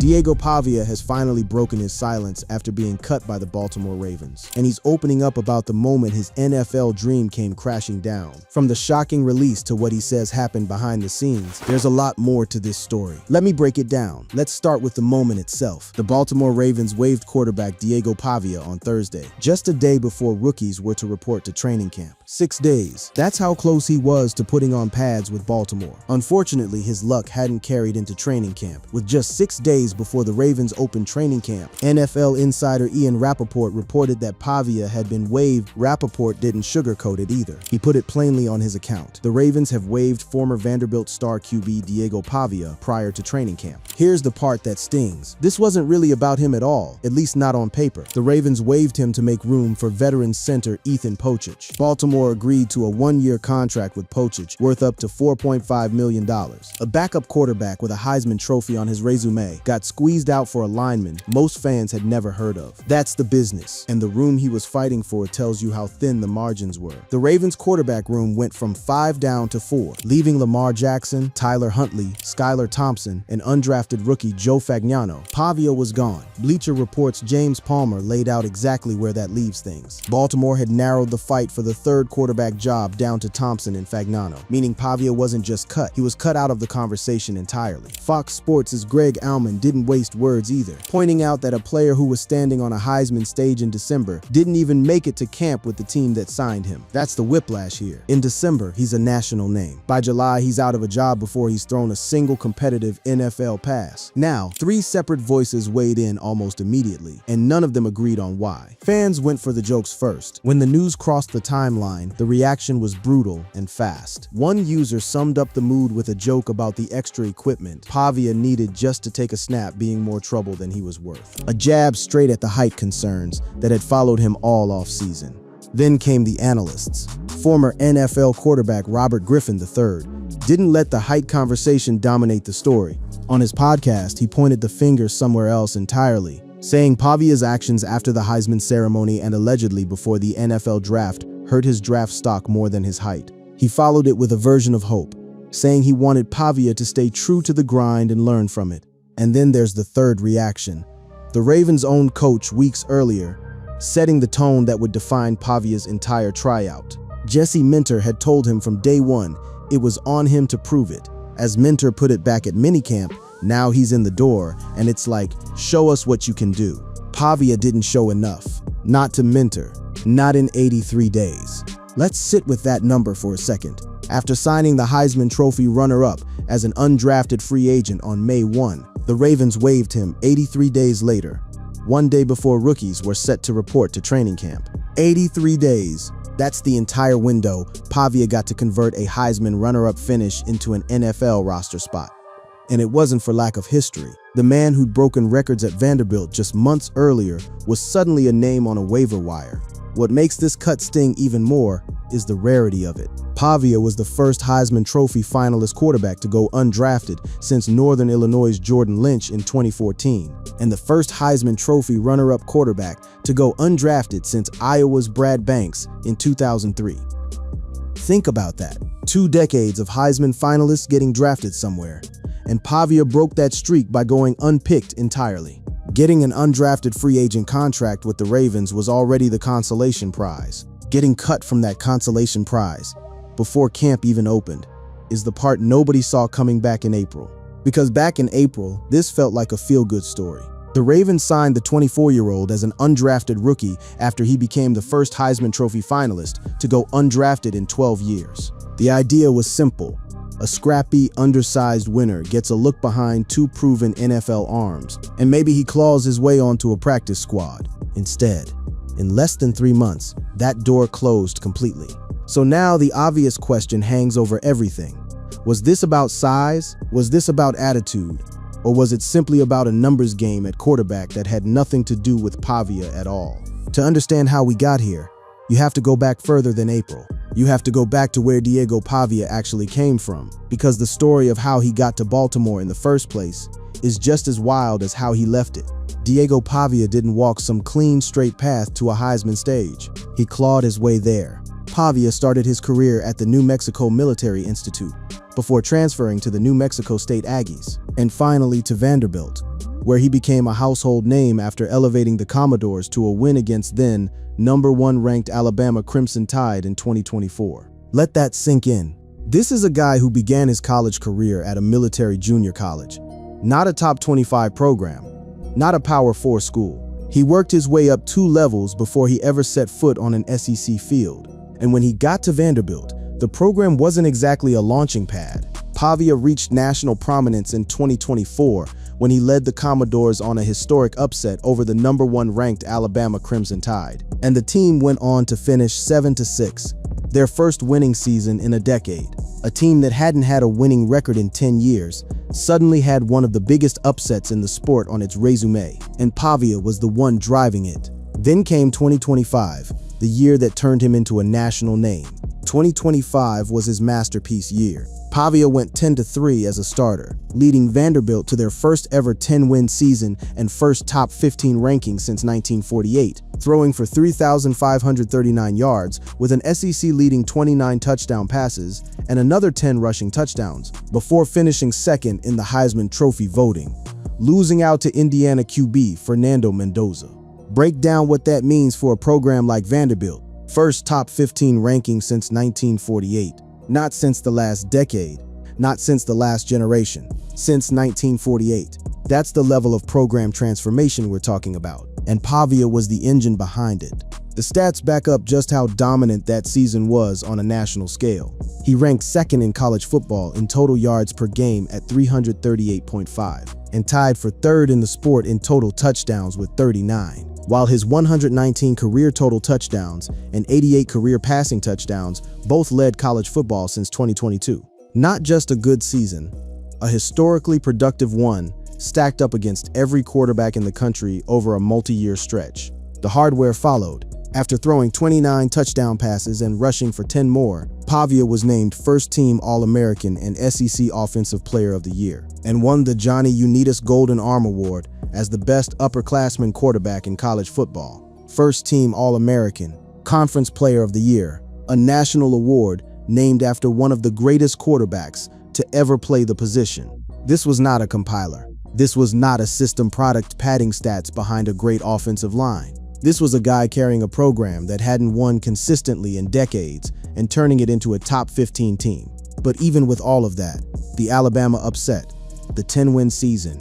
Diego Pavia has finally broken his silence after being cut by the Baltimore Ravens, and he's opening up about the moment his NFL dream came crashing down. From the shocking release to what he says happened behind the scenes, there's a lot more to this story. Let me break it down. Let's start with the moment itself. The Baltimore Ravens waived quarterback Diego Pavia on Thursday, just a day before rookies were to report to training camp. 6 days. That's how close he was to putting on pads with Baltimore. Unfortunately, his luck hadn't carried into training camp. With just 6 days before the Ravens opened training camp, NFL insider Ian Rappaport reported that Pavia had been waived. Rappaport didn't sugarcoat it either. He put it plainly on his account. The Ravens have waived former Vanderbilt star QB Diego Pavia prior to training camp. Here's the part that stings. This wasn't really about him at all, at least not on paper. The Ravens waived him to make room for veteran center Ethan Pocic. Baltimore agreed to a 1-year contract with Pocic worth up to $4.5 million. A backup quarterback with a Heisman Trophy on his resume got squeezed out for a lineman most fans had never heard of. That's the business, and the room he was fighting for tells you how thin the margins were. The Ravens quarterback room went from 5 down to 4, leaving Lamar Jackson, Tyler Huntley, Skylar Thompson, and undrafted rookie Joe Fagnano. Pavia was gone. Bleacher Report's James Palmer laid out exactly where that leaves things. Baltimore had narrowed the fight for the third quarterback job down to Thompson and Fagnano, meaning Pavia wasn't just cut, he was cut out of the conversation entirely. Fox Sports' Greg Auman didn't waste words either, pointing out that a player who was standing on a Heisman stage in December didn't even make it to camp with the team that signed him. That's the whiplash here. In December, he's a national name. By July, he's out of a job before he's thrown a single competitive NFL pass. Now, 3 separate voices weighed in almost immediately, and none of them agreed on why. Fans went for the jokes first. When the news crossed the timeline, the reaction was brutal and fast. One user summed up the mood with a joke about the extra equipment Pavia needed just to take a snap being more trouble than he was worth. A jab straight at the height concerns that had followed him all offseason. Then came the analysts. Former NFL quarterback Robert Griffin III didn't let the height conversation dominate the story. On his podcast, he pointed the finger somewhere else entirely, saying Pavia's actions after the Heisman ceremony and allegedly before the NFL draft hurt his draft stock more than his height. He followed it with a version of hope, saying he wanted Pavia to stay true to the grind and learn from it. And then there's the third reaction. The Ravens' own coach weeks earlier, setting the tone that would define Pavia's entire tryout. Jesse Minter had told him from day one it was on him to prove it. As Minter put it back at minicamp, now he's in the door, and it's like, show us what you can do. Pavia didn't show enough. Not to Minter. Not in 83 days. Let's sit with that number for a second. After signing the Heisman Trophy runner-up as an undrafted free agent on May 1, the Ravens waived him 83 days later, 1 day before rookies were set to report to training camp. 83 days. That's the entire window Pavia got to convert a Heisman runner-up finish into an NFL roster spot. And it wasn't for lack of history. The man who'd broken records at Vanderbilt just months earlier was suddenly a name on a waiver wire. What makes this cut sting even more is the rarity of it. Pavia was the first Heisman Trophy finalist quarterback to go undrafted since Northern Illinois' Jordan Lynch in 2014, and the first Heisman Trophy runner-up quarterback to go undrafted since Iowa's Brad Banks in 2003. Think about that. 2 decades of Heisman finalists getting drafted somewhere, and Pavia broke that streak by going unpicked entirely. Getting an undrafted free agent contract with the Ravens was already the consolation prize. Getting cut from that consolation prize, before camp even opened, is the part nobody saw coming back in April. Because back in April, this felt like a feel-good story. The Ravens signed the 24-year-old as an undrafted rookie after he became the first Heisman Trophy finalist to go undrafted in 12 years. The idea was simple. A scrappy, undersized winner gets a look behind 2 proven NFL arms, and maybe he claws his way onto a practice squad. Instead, in less than 3 months, that door closed completely. So now the obvious question hangs over everything. Was this about size? Was this about attitude? Or was it simply about a numbers game at quarterback that had nothing to do with Pavia at all? To understand how we got here, you have to go back further than April. You have to go back to where Diego Pavia actually came from, because the story of how he got to Baltimore in the first place is just as wild as how he left it. Diego Pavia didn't walk some clean, straight path to a Heisman stage. He clawed his way there. Pavia started his career at the New Mexico Military Institute, before transferring to the New Mexico State Aggies, and finally to Vanderbilt. where he became a household name after elevating the Commodores to a win against then #1 ranked Alabama Crimson Tide in 2024. Let that sink in. This is a guy who began his college career at a military junior college, not a top 25 program, not a Power 4 school. He worked his way up 2 levels before he ever set foot on an SEC field. And when he got to Vanderbilt, the program wasn't exactly a launching pad. Pavia reached national prominence in 2024 when he led the Commodores on a historic upset over the #1 ranked Alabama Crimson Tide. And the team went on to finish 7-6, their first winning season in a decade. A team that hadn't had a winning record in 10 years suddenly had one of the biggest upsets in the sport on its resume, and Pavia was the one driving it. Then came 2025, the year that turned him into a national name. 2025 was his masterpiece year. Pavia went 10-3 as a starter, leading Vanderbilt to their first ever 10-win season and first top 15 ranking since 1948, throwing for 3,539 yards with an SEC-leading 29 touchdown passes and another 10 rushing touchdowns, before finishing second in the Heisman Trophy voting, losing out to Indiana QB Fernando Mendoza. Break down what that means for a program like Vanderbilt. First top 15 ranking since 1948. Not since the last decade, not since the last generation, since 1948. That's the level of program transformation we're talking about, and Pavia was the engine behind it. The stats back up just how dominant that season was on a national scale. He ranked second in college football in total yards per game at 338.5, and tied for third in the sport in total touchdowns with 39. While his 119 career total touchdowns and 88 career passing touchdowns both led college football since 2022. Not just a good season, a historically productive one stacked up against every quarterback in the country over a multi-year stretch. The hardware followed. After throwing 29 touchdown passes and rushing for 10 more, Pavia was named first-team All-American and SEC Offensive Player of the Year, and won the Johnny Unitas Golden Arm Award as the best upperclassman quarterback in college football. First-team All-American, Conference Player of the Year, a national award named after one of the greatest quarterbacks to ever play the position. This was not a compiler. This was not a system product padding stats behind a great offensive line. This was a guy carrying a program that hadn't won consistently in decades and turning it into a top 15 team. But even with all of that, the Alabama upset, the 10-win season,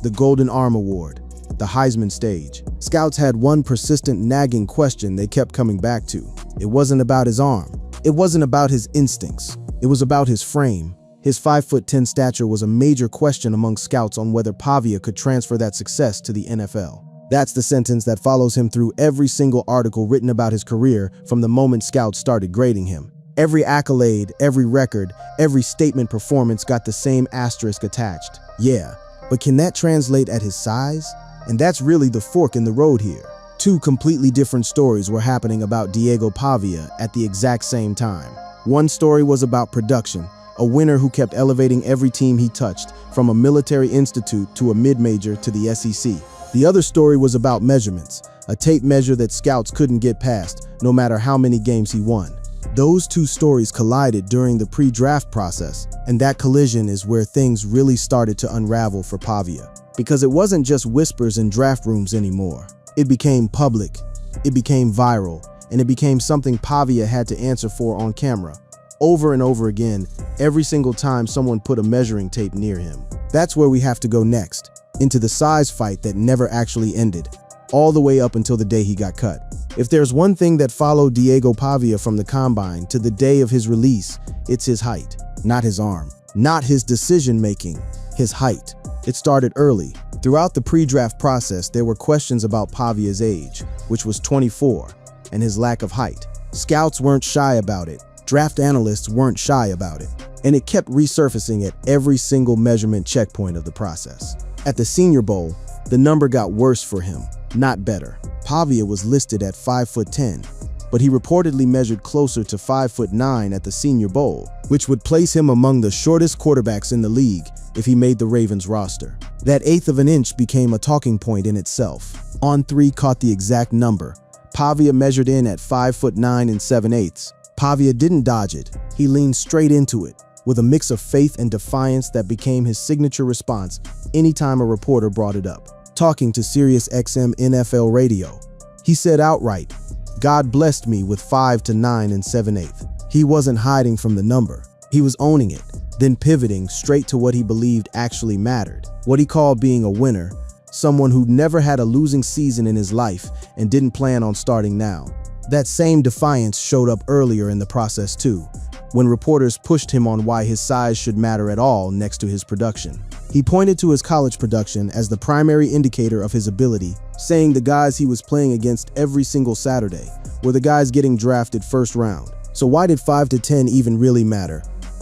the Golden Arm Award, the Heisman stage, scouts had one persistent nagging question they kept coming back to. It wasn't about his arm. It wasn't about his instincts. It was about his frame. His 5'10" stature was a major question among scouts on whether Pavia could transfer that success to the NFL. That's the sentence that follows him through every single article written about his career from the moment scouts started grading him. Every accolade, every record, every statement performance got the same asterisk attached. Yeah, but can that translate at his size? And that's really the fork in the road here. Two completely different stories were happening about Diego Pavia at the exact same time. One story was about production, a winner who kept elevating every team he touched, from a military institute to a mid-major to the SEC. The other story was about measurements, a tape measure that scouts couldn't get past, no matter how many games he won. Those two stories collided during the pre-draft process, and that collision is where things really started to unravel for Pavia. Because it wasn't just whispers in draft rooms anymore. It became public, it became viral, and it became something Pavia had to answer for on camera, over and over again, every single time someone put a measuring tape near him. That's where we have to go next, into the size fight that never actually ended, all the way up until the day he got cut. If there's one thing that followed Diego Pavia from the combine to the day of his release, it's his height, not his arm, not his decision-making, his height. It started early. Throughout the pre-draft process, there were questions about Pavia's age, which was 24, and his lack of height. Scouts weren't shy about it. Draft analysts weren't shy about it. And it kept resurfacing at every single measurement checkpoint of the process. At the Senior Bowl, the number got worse for him, not better. Pavia was listed at 5'10", but he reportedly measured closer to 5'9" at the Senior Bowl, which would place him among the shortest quarterbacks in the league if he made the Ravens roster. That eighth of an inch became a talking point in itself. On3 caught the exact number. Pavia measured in at 5'9" and 7/8. Pavia didn't dodge it. He leaned straight into it. with a mix of faith and defiance that became his signature response anytime a reporter brought it up. Talking to Sirius XM NFL radio, he said outright, "God blessed me with 5 to 9 and 7/8. He wasn't hiding from the number. He was owning it, then pivoting straight to what he believed actually mattered, what he called being a winner, someone who never had a losing season in his life and didn't plan on starting now." That same defiance showed up earlier in the process too, when reporters pushed him on why his size should matter at all next to his production. He pointed to his college production as the primary indicator of his ability, saying the guys he was playing against every single Saturday were the guys getting drafted first round. So why did 5 to 10 even really matter?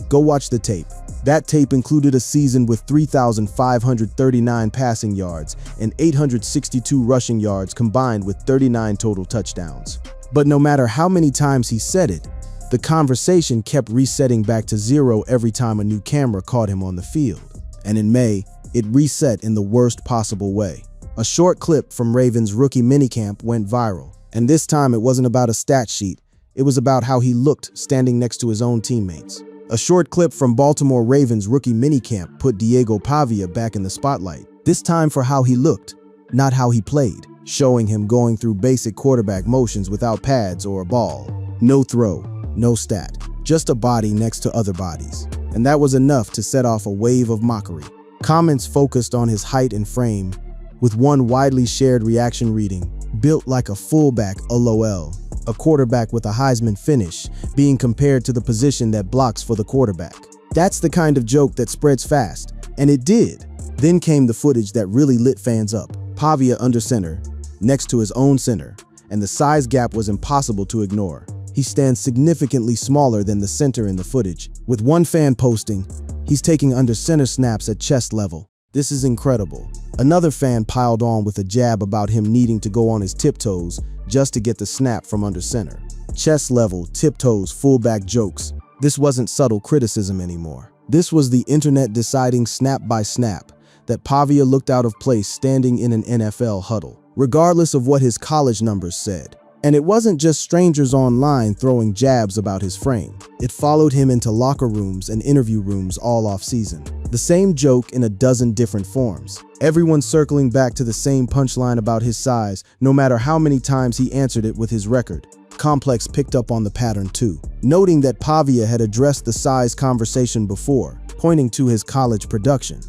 Go watch the tape. That tape included a season with 3,539 passing yards and 862 rushing yards combined with 39 total touchdowns. But no matter how many times he said it, the conversation kept resetting back to zero every time a new camera caught him on the field. And in May, it reset in the worst possible way. A short clip from Ravens' rookie minicamp went viral, and this time it wasn't about a stat sheet, it was about how he looked standing next to his own teammates. A short clip from Baltimore Ravens' rookie minicamp put Diego Pavia back in the spotlight, this time for how he looked, not how he played, showing him going through basic quarterback motions without pads or a ball. No throw, no stat, just a body next to other bodies. And that was enough to set off a wave of mockery. Comments focused on his height and frame, with one widely shared reaction reading, "Built like a fullback, LOL. A quarterback with a Heisman finish, being compared to the position that blocks for the quarterback." That's the kind of joke that spreads fast, and it did. Then came the footage that really lit fans up. Pavia under center, next to his own center, and the size gap was impossible to ignore. He stands significantly smaller than the center in the footage, with one fan posting, "He's taking under center snaps at chest level. This is incredible." Another fan piled on with a jab about him needing to go on his tiptoes just to get the snap from under center. Chest level, tiptoes, fullback jokes. This wasn't subtle criticism anymore. This was the internet deciding snap by snap that Pavia looked out of place standing in an NFL huddle, regardless of what his college numbers said. And it wasn't just strangers online throwing jabs about his frame. It followed him into locker rooms and interview rooms all off-season. The same joke in a dozen different forms. Everyone circling back to the same punchline about his size, no matter how many times he answered it with his record. Complex picked up on the pattern too, noting that Pavia had addressed the size conversation before, pointing to his college production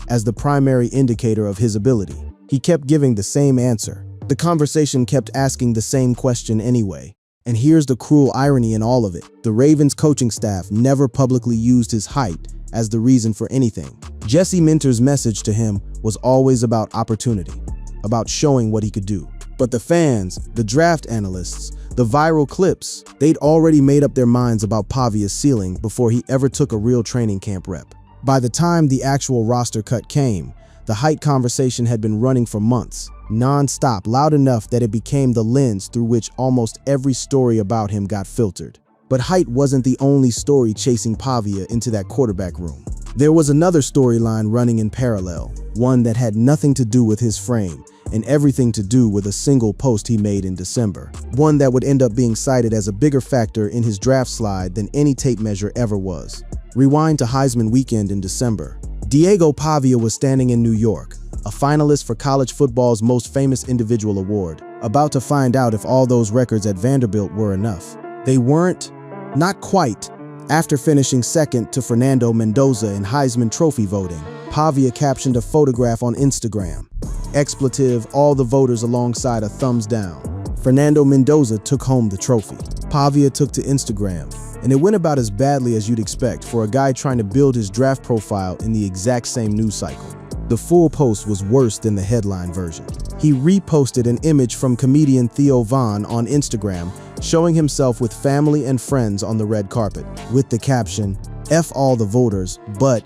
as the primary indicator of his ability. He kept giving the same answer. The conversation kept asking the same question anyway. And here's the cruel irony in all of it. The Ravens coaching staff never publicly used his height as the reason for anything. Jesse Minter's message to him was always about opportunity, about showing what he could do. But the fans, the draft analysts, the viral clips, they'd already made up their minds about Pavia's ceiling before he ever took a real training camp rep. By the time the actual roster cut came, the height conversation had been running for months, non-stop, loud enough that it became the lens through which almost every story about him got filtered. But height wasn't the only story chasing Pavia into that quarterback room. There was another storyline running in parallel, one that had nothing to do with his frame and everything to do with a single post he made in December. One that would end up being cited as a bigger factor in his draft slide than any tape measure ever was. Rewind to Heisman weekend in December. Diego Pavia was standing in New York, a finalist for college football's most famous individual award, about to find out if all those records at Vanderbilt were enough. They weren't. Not quite. After finishing second to Fernando Mendoza in Heisman Trophy voting, Pavia captioned a photograph on Instagram. Expletive, all the voters alongside a thumbs down. Fernando Mendoza took home the trophy. Pavia took to Instagram, and it went about as badly as you'd expect for a guy trying to build his draft profile in the exact same news cycle. The full post was worse than the headline version. He reposted an image from comedian Theo Von on Instagram showing himself with family and friends on the red carpet, with the caption, "F all the voters, but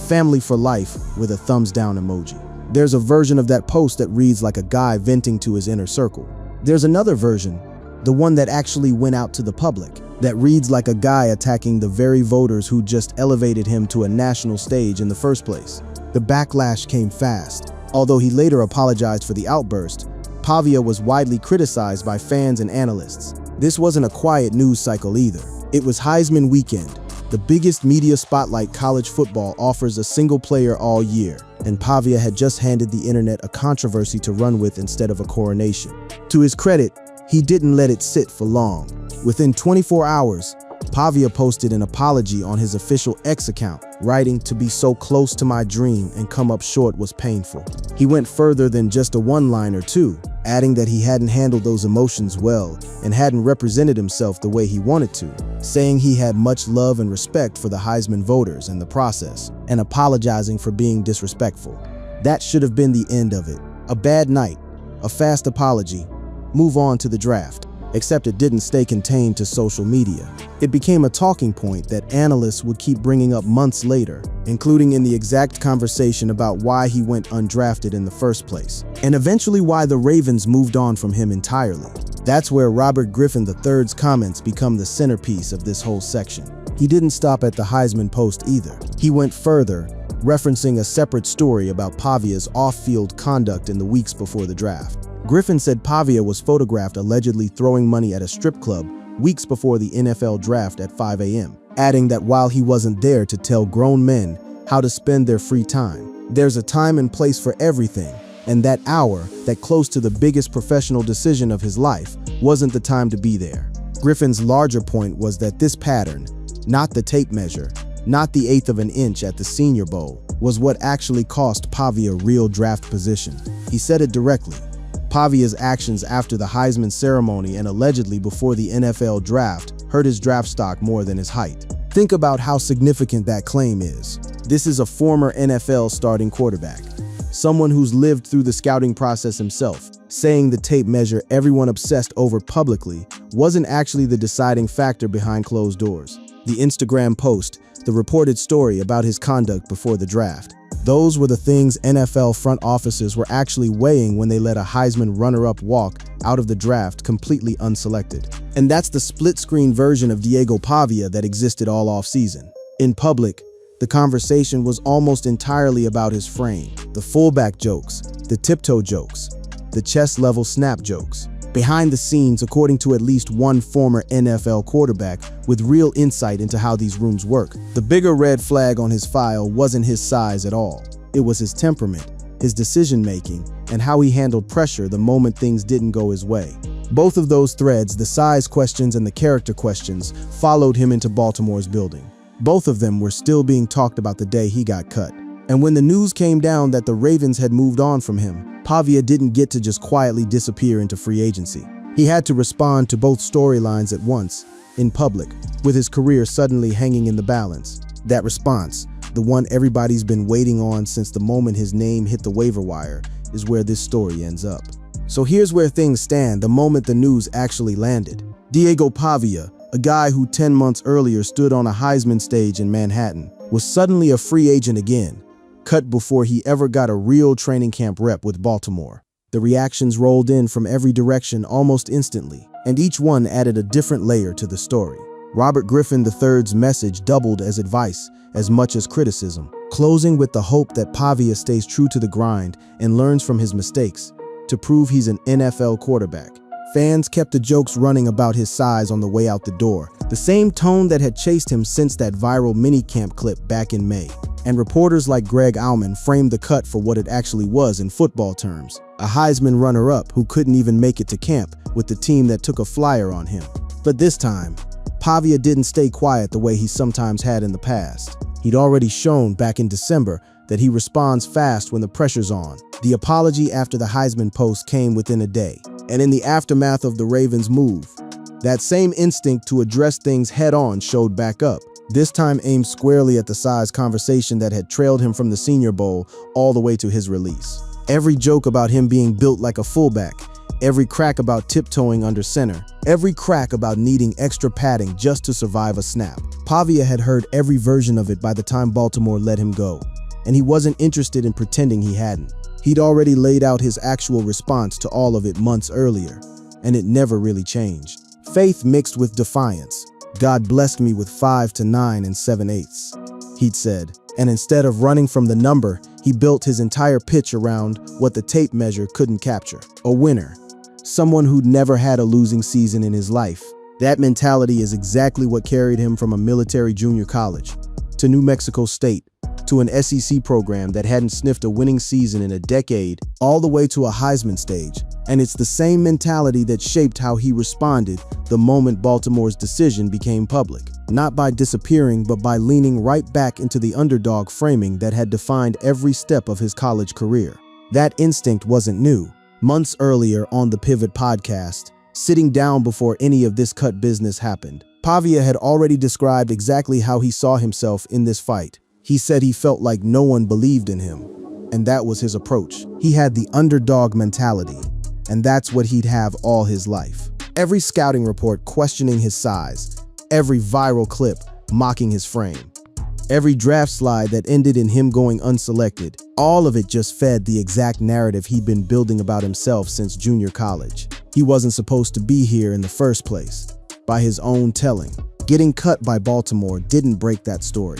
family for life," with a thumbs down emoji. There's a version of that post that reads like a guy venting to his inner circle. There's another version, the one that actually went out to the public, that reads like a guy attacking the very voters who just elevated him to a national stage in the first place. The backlash came fast. Although he later apologized for the outburst, Pavia was widely criticized by fans and analysts. This wasn't a quiet news cycle either. It was Heisman weekend, The biggest media spotlight college football offers a single player all year, and Pavia had just handed the internet a controversy to run with instead of a coronation. To his credit, he didn't let it sit for long. Within 24 hours, Pavia posted an apology on his official X account, writing, "To be so close to my dream and come up short was painful." He went further than just a one-liner too, adding that he hadn't handled those emotions well and hadn't represented himself the way he wanted to, saying he had much love and respect for the Heisman voters and the process, and apologizing for being disrespectful. That should have been the end of it. A bad night, a fast apology, move on to the draft. Except it didn't stay contained to social media. It became a talking point that analysts would keep bringing up months later, including in the exact conversation about why he went undrafted in the first place, and eventually why the Ravens moved on from him entirely. That's where Robert Griffin III's comments become the centerpiece of this whole section. He didn't stop at the Heisman post either. He went further, referencing a separate story about Pavia's off-field conduct in the weeks before the draft. Griffin said Pavia was photographed allegedly throwing money at a strip club weeks before the NFL draft at 5 a.m., adding that while he wasn't there to tell grown men how to spend their free time, there's a time and place for everything, and that hour, that close to the biggest professional decision of his life, wasn't the time to be there. Griffin's larger point was that this pattern, not the tape measure, not the eighth of an inch at the Senior Bowl, was what actually cost Pavia real draft position. He said it directly. Pavia's actions after the Heisman ceremony and allegedly before the NFL draft hurt his draft stock more than his height. Think about how significant that claim is. This is a former NFL starting quarterback, someone who's lived through the scouting process himself, saying the tape measure everyone obsessed over publicly wasn't actually the deciding factor behind closed doors. The Instagram post, the reported story about his conduct before the draft. Those were the things NFL front officers were actually weighing when they let a Heisman runner-up walk out of the draft completely unselected. And that's the split-screen version of Diego Pavia that existed all off-season. In public, the conversation was almost entirely about his frame, the fullback jokes, the tiptoe jokes, the chest-level snap jokes. Behind the scenes, according to at least one former NFL quarterback with real insight into how these rooms work, the bigger red flag on his file wasn't his size at all. It was his temperament, his decision-making, and how he handled pressure the moment things didn't go his way. Both of those threads, the size questions and the character questions, followed him into Baltimore's building. Both of them were still being talked about the day he got cut. And when the news came down that the Ravens had moved on from him, Pavia didn't get to just quietly disappear into free agency. He had to respond to both storylines at once, in public, with his career suddenly hanging in the balance. That response, the one everybody's been waiting on since the moment his name hit the waiver wire, is where this story ends up. So here's where things stand the moment the news actually landed. Diego Pavia, a guy who 10 months earlier stood on a Heisman stage in Manhattan, was suddenly a free agent again, cut before he ever got a real training camp rep with Baltimore. The reactions rolled in from every direction almost instantly, and each one added a different layer to the story. Robert Griffin III's message doubled as advice as much as criticism, closing with the hope that Pavia stays true to the grind and learns from his mistakes to prove he's an NFL quarterback. Fans kept the jokes running about his size on the way out the door, the same tone that had chased him since that viral minicamp clip back in May. And reporters like Greg Auman framed the cut for what it actually was in football terms. A Heisman runner-up who couldn't even make it to camp with the team that took a flyer on him. But this time, Pavia didn't stay quiet the way he sometimes had in the past. He'd already shown back in December that he responds fast when the pressure's on. The apology after the Heisman post came within a day. And in the aftermath of the Ravens' move, that same instinct to address things head-on showed back up, this time aimed squarely at the size conversation that had trailed him from the Senior Bowl all the way to his release. Every joke about him being built like a fullback, every crack about tiptoeing under center, every crack about needing extra padding just to survive a snap. Pavia had heard every version of it by the time Baltimore let him go, and he wasn't interested in pretending he hadn't. He'd already laid out his actual response to all of it months earlier, and it never really changed. Faith mixed with defiance. "God blessed me with 5 to 9 and 7/8", he'd said. And instead of running from the number, he built his entire pitch around what the tape measure couldn't capture. A winner. Someone who'd never had a losing season in his life. That mentality is exactly what carried him from a military junior college to New Mexico State, to an SEC program that hadn't sniffed a winning season in a decade, all the way to a Heisman stage. And it's the same mentality that shaped how he responded the moment Baltimore's decision became public. Not by disappearing, but by leaning right back into the underdog framing that had defined every step of his college career. That instinct wasn't new. Months earlier on the Pivot podcast, sitting down before any of this cut business happened, Pavia had already described exactly how he saw himself in this fight. He said he felt like no one believed in him, and that was his approach. He had the underdog mentality, and that's what he'd have all his life. Every scouting report questioning his size, every viral clip mocking his frame, every draft slide that ended in him going unselected, all of it just fed the exact narrative he'd been building about himself since junior college. He wasn't supposed to be here in the first place, by his own telling. Getting cut by Baltimore didn't break that story.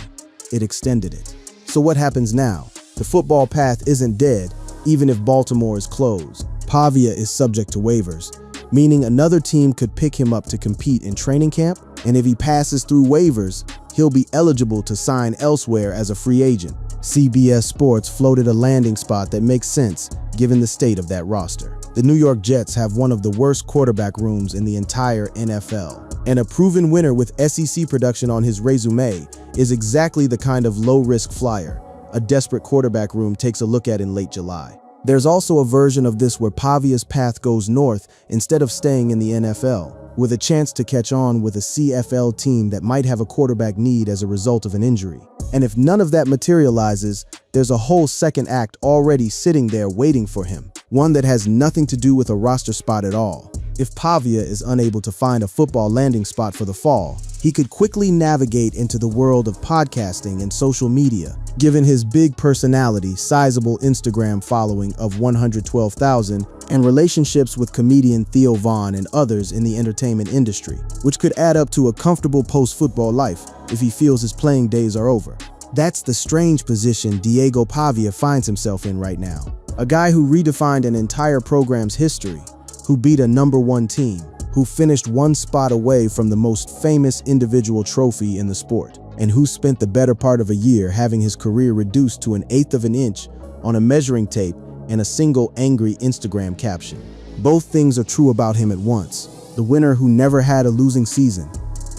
It extended it. So what happens now? The football path isn't dead, even if Baltimore is closed. Pavia is subject to waivers, meaning another team could pick him up to compete in training camp, and if he passes through waivers, he'll be eligible to sign elsewhere as a free agent. CBS Sports floated a landing spot that makes sense given the state of that roster. The New York Jets have one of the worst quarterback rooms in the entire NFL. And a proven winner with SEC production on his resume is exactly the kind of low-risk flyer a desperate quarterback room takes a look at in late July. There's also a version of this where Pavia's path goes north instead of staying in the NFL, with a chance to catch on with a CFL team that might have a quarterback need as a result of an injury. And if none of that materializes, there's a whole second act already sitting there waiting for him, one that has nothing to do with a roster spot at all. If Pavia is unable to find a football landing spot for the fall, he could quickly navigate into the world of podcasting and social media. Given his big personality, sizable Instagram following of 112,000, and relationships with comedian Theo Von and others in the entertainment industry, which could add up to a comfortable post-football life if he feels his playing days are over. That's the strange position Diego Pavia finds himself in right now. A guy who redefined an entire program's history, who beat a #1 team, who finished one spot away from the most famous individual trophy in the sport, and who spent the better part of a year having his career reduced to 1/8 of an inch on a measuring tape and a single angry Instagram caption. Both things are true about him at once. The winner who never had a losing season,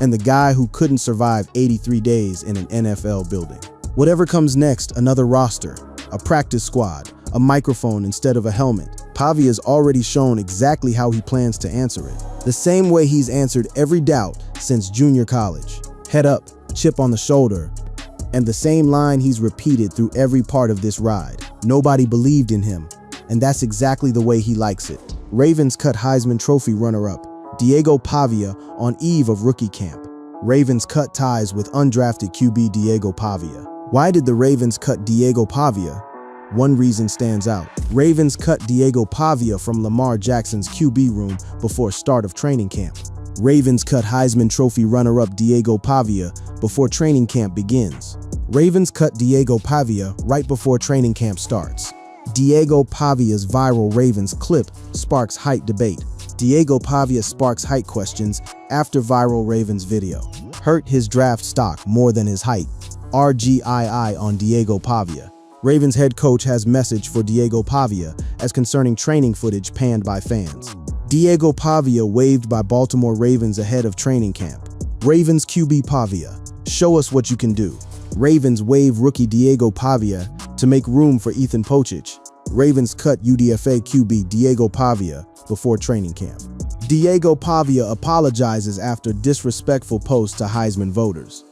and the guy who couldn't survive 83 days in an NFL building. Whatever comes next, another roster, a practice squad, a microphone instead of a helmet, Pavia's already shown exactly how he plans to answer it. The same way he's answered every doubt since junior college. Head up, chip on the shoulder, and the same line he's repeated through every part of this ride. Nobody believed in him, and that's exactly the way he likes it. Ravens cut Heisman Trophy runner-up Diego Pavia on eve of rookie camp. Ravens cut ties with undrafted QB Diego Pavia. Why did the Ravens cut Diego Pavia? One reason stands out. Ravens cut Diego Pavia from Lamar Jackson's QB room before start of training camp. Ravens cut Heisman Trophy runner-up Diego Pavia before training camp begins. Ravens cut Diego Pavia right before training camp starts. Diego Pavia's viral Ravens clip sparks height debate. Diego Pavia sparks height questions after viral Ravens video. Hurt his draft stock more than his height. RGII on Diego Pavia. Ravens head coach has message for Diego Pavia as concerning training footage panned by fans. Diego Pavia waived by Baltimore Ravens ahead of training camp. Ravens QB Pavia, show us what you can do. Ravens waive rookie Diego Pavia to make room for Ethan Pochich. Ravens cut UDFA QB Diego Pavia before training camp. Diego Pavia apologizes after disrespectful post to Heisman voters.